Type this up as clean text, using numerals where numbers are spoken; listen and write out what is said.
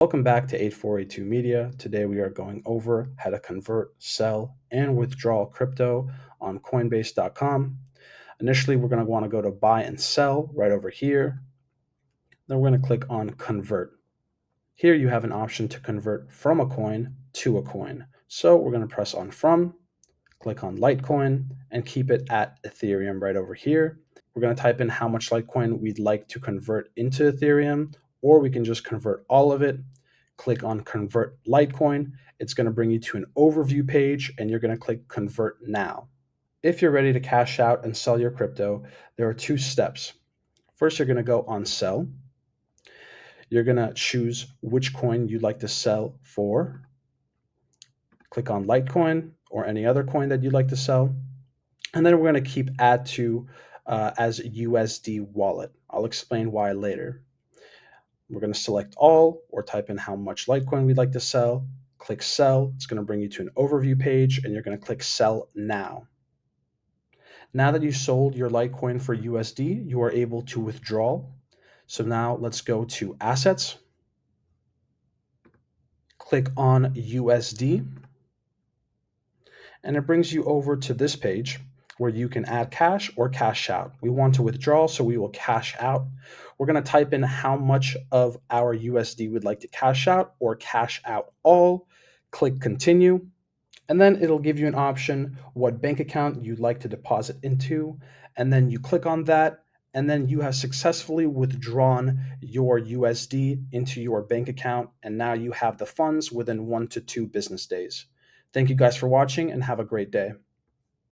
Welcome back to 8482 Media. Today we are going over how to convert, sell, and withdraw crypto on Coinbase.com. Initially, we're going to want to go to buy and sell right over here. Then we're going to click on convert. Here you have an option to convert from a coin to a coin. So we're going to press on from, click on Litecoin, and keep it at Ethereum right over here. We're going to type in how much Litecoin we'd like to convert into Ethereum, or we can just convert all of it. Click on Convert Litecoin. It's going to bring you to an overview page, and you're going to click Convert Now. If you're ready to cash out and sell your crypto, there are two steps. First, you're going to go on Sell. You're going to choose which coin you'd like to sell for. Click on Litecoin or any other coin that you'd like to sell. And then we're going to keep Add to as USD wallet. I'll explain why later. We're going to select all or type in how much Litecoin we'd like to sell. Click Sell. It's going to bring you to an overview page, and you're going to click Sell Now. Now that you sold your Litecoin for USD, you are able to withdraw. So now let's go to Assets. Click on USD, and it brings you over to this page where you can add cash or cash out. We want to withdraw, so we will cash out. We're going to type in how much of our USD we'd like to cash out or cash out all. Click continue, and then it'll give you an option what bank account you'd like to deposit into, and then you click on that, and then you have successfully withdrawn your USD into your bank account, and now you have the funds within 1 to 2 business days. Thank you guys for watching, and have a great day.